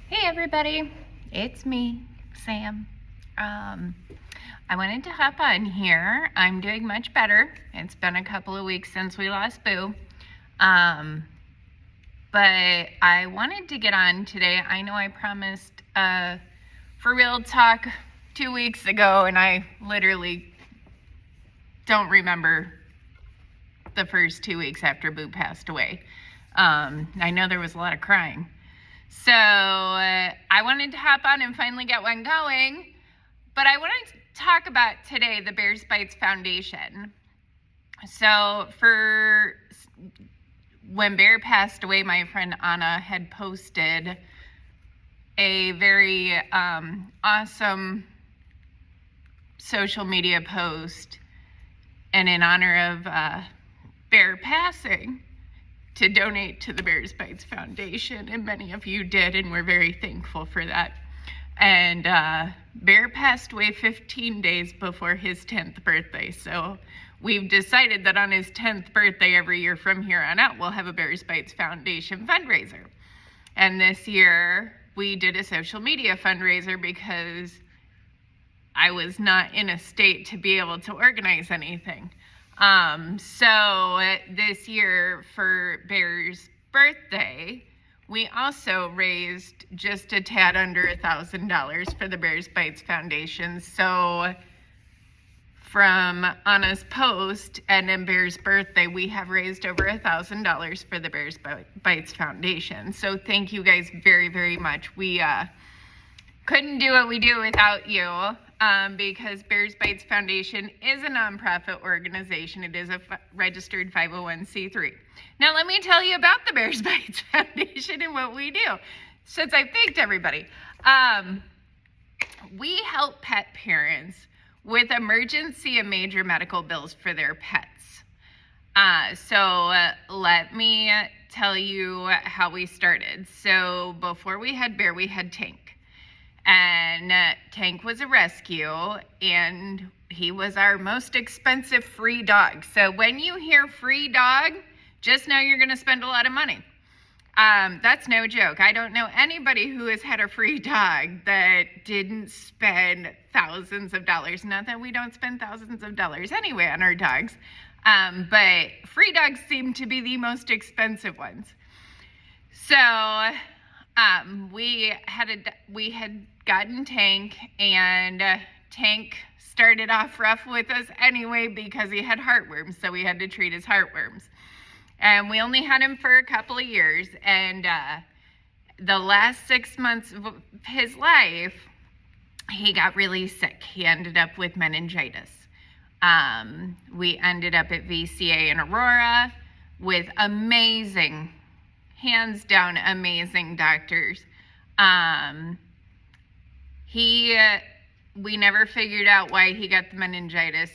Hey everybody, it's me, Sam. I wanted to hop on here. I'm doing much better. It's been a couple of weeks since we lost Boo. But I wanted to get on today. I know I promised for real talk 2 weeks ago, and I literally don't remember the first 2 weeks after Boo passed away. I know there was a lot of crying. So I wanted to hop on and finally get one going, but I wanted to talk about today the Bears Bites Foundation. So when Bear passed away, my friend Anna had posted a very awesome social media post, and in honor of Bear passing, to donate to the Bears Bites Foundation, and many of you did, and we're very thankful for that. And Bear passed away 15 days before his 10th birthday, so we've decided that on his 10th birthday every year from here on out, we'll have a Bears Bites Foundation fundraiser. And this year, we did a social media fundraiser because I was not in a state to be able to organize anything. So this year for Bear's birthday, we also raised just a tad under $1,000 for the Bears Bites Foundation. So from Anna's post and then Bear's birthday, we have raised over $1,000 for the Bears Bites Foundation. So thank you guys very, very much. We couldn't do what we do without you. Because Bears Bites Foundation is a nonprofit organization. It is a registered 501c3. Now let me tell you about the Bears Bites Foundation and what we do, since I've thanked everybody. We help pet parents with emergency and major medical bills for their pets. So let me tell you how we started. So before we had Bear, we had Tank. And Tank was a rescue, and he was our most expensive free dog. So when you hear free dog, just know you're going to spend a lot of money. That's no joke. I don't know anybody who has had a free dog that didn't spend thousands of dollars. Not that we don't spend thousands of dollars anyway on our dogs, but free dogs seem to be the most expensive ones. So we had gotten Tank, and Tank started off rough with us anyway because he had heartworms, so we had to treat his heartworms. And we only had him for a couple of years, and the last 6 months of his life, he got really sick. He ended up with meningitis. We ended up at VCA in Aurora with amazing, hands down amazing doctors. We never figured out why he got the meningitis.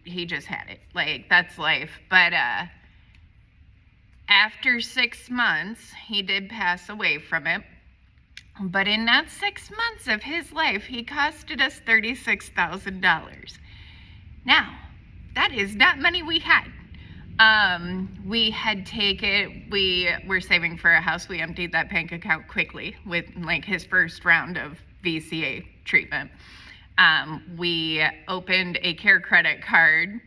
He just had it. Like, that's life. But after 6 months, he did pass away from it. But in that 6 months of his life, he costed us $36,000. Now, that is not money we had. We had taken, we were saving for a house. We emptied that bank account quickly with like his first round of VCA treatment. We opened a care credit card,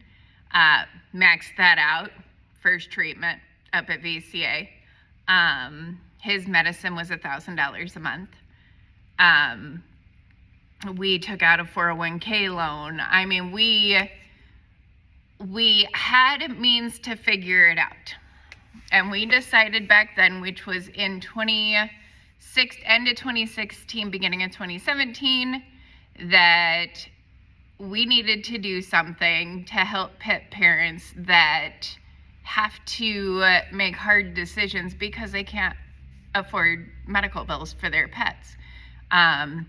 maxed that out, first treatment up at VCA. His medicine was $1,000 a month. We took out a 401k loan. I mean, we had means to figure it out. And we decided back then, which was in end of 2016, beginning of 2017, that we needed to do something to help pet parents that have to make hard decisions because they can't afford medical bills for their pets. And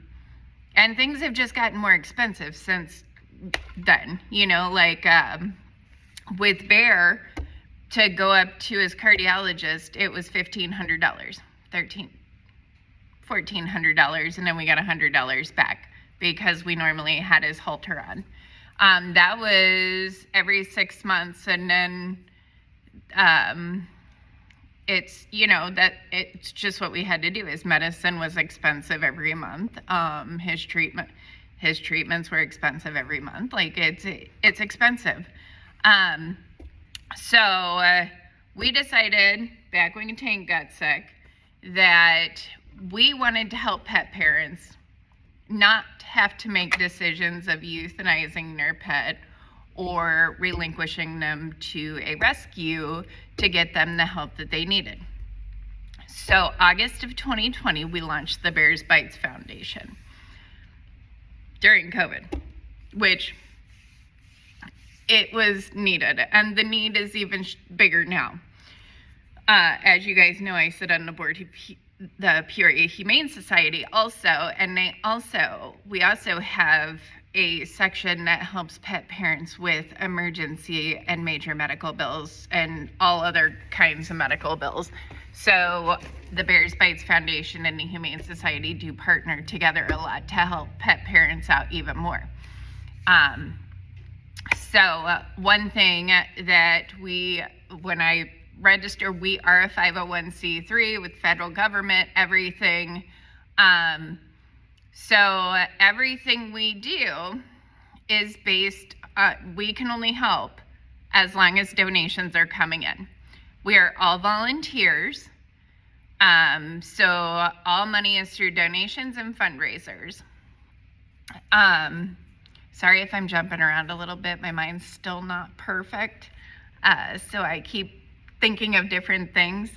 things have just gotten more expensive since then, like with Bear, to go up to his cardiologist, it was $1,500, $1,400, and then we got $100 back because we normally had his Halter on. That was every 6 months, and then it's, that it's just what we had to do. His medicine was expensive every month. His treatments were expensive every month. Like, it's expensive. So we decided back when Tank got sick that we wanted to help pet parents not have to make decisions of euthanizing their pet or relinquishing them to a rescue to get them the help that they needed. So August of 2020, we launched the Bears Bites Foundation during COVID, which it was needed, and the need is even bigger now. As you guys know, I sit on the board of the Peoria Humane Society also, and we also have a section that helps pet parents with emergency and major medical bills and all other kinds of medical bills. So the Bears Bites Foundation and the Humane Society do partner together a lot to help pet parents out even more. So one thing that when I register, we are a 501c3 with federal government, everything. So everything we do is based, we can only help as long as donations are coming in. We are all volunteers. So all money is through donations and fundraisers. Sorry if I'm jumping around a little bit. My mind's still not perfect. So I keep thinking of different things.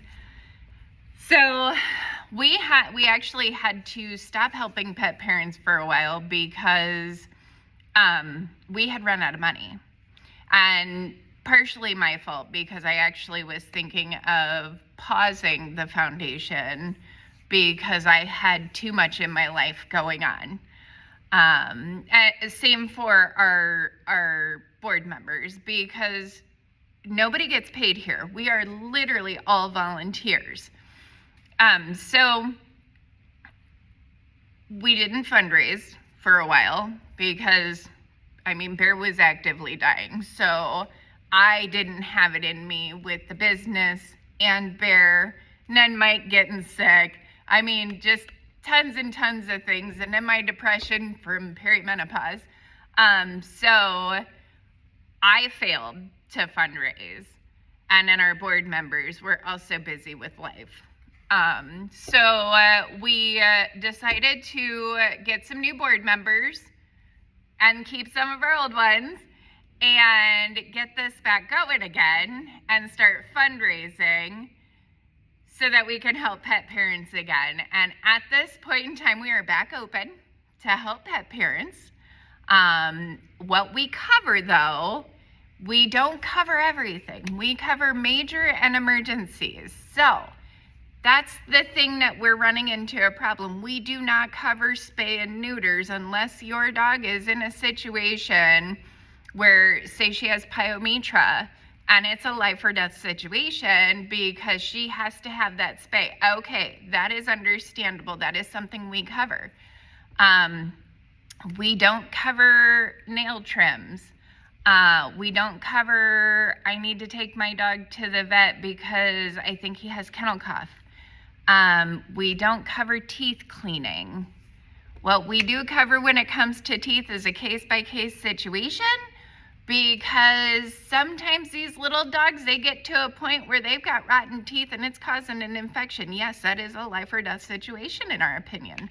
So we actually had to stop helping pet parents for a while because we had run out of money. And partially my fault, because I actually was thinking of pausing the foundation because I had too much in my life going on. Same for our board members, because nobody gets paid here. We are literally all volunteers. So we didn't fundraise for a while because, Bear was actively dying. So I didn't have it in me with the business and Bear, and then Mike getting sick. Just tons and tons of things. And then my depression from perimenopause. So I failed to fundraise. And then our board members were also busy with life. So we decided to get some new board members and keep some of our old ones and get this back going again and start fundraising so that we can help pet parents again. And at this point in time, we are back open to help pet parents. What we cover, though, we don't cover everything. We cover major and emergencies. So that's the thing that we're running into a problem. We do not cover spay and neuters unless your dog is in a situation where, say she has pyometra, and it's a life or death situation because she has to have that spay. Okay, that is understandable. That is something we cover. We don't cover nail trims. We don't cover, I need to take my dog to the vet because I think he has kennel cough. We don't cover teeth cleaning. What we do cover when it comes to teeth is a case-by-case situation, because sometimes these little dogs, they get to a point where they've got rotten teeth and it's causing an infection. Yes, that is a life or death situation in our opinion.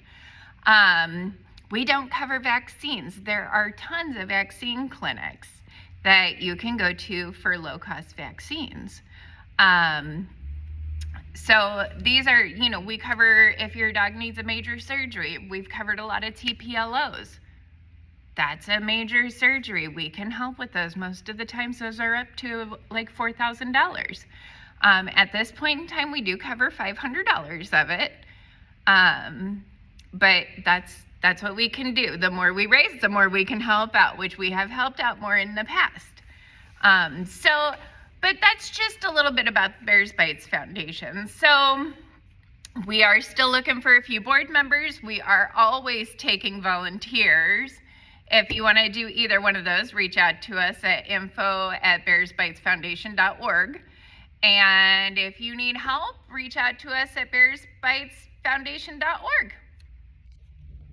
We don't cover vaccines. There are tons of vaccine clinics that you can go to for low-cost vaccines. So these are, we cover if your dog needs a major surgery. We've covered a lot of TPLOs. That's a major surgery. We can help with those. Most of the times those are up to like $4,000. At this point in time, we do cover $500 of it. But that's what we can do. The more we raise, the more we can help out, which we have helped out more in the past. But that's just a little bit about the Bears Bites Foundation. So we are still looking for a few board members. We are always taking volunteers. If you want to do either one of those, reach out to us at info@bearsbitesfoundation.org. And if you need help, reach out to us at bearsbitesfoundation.org.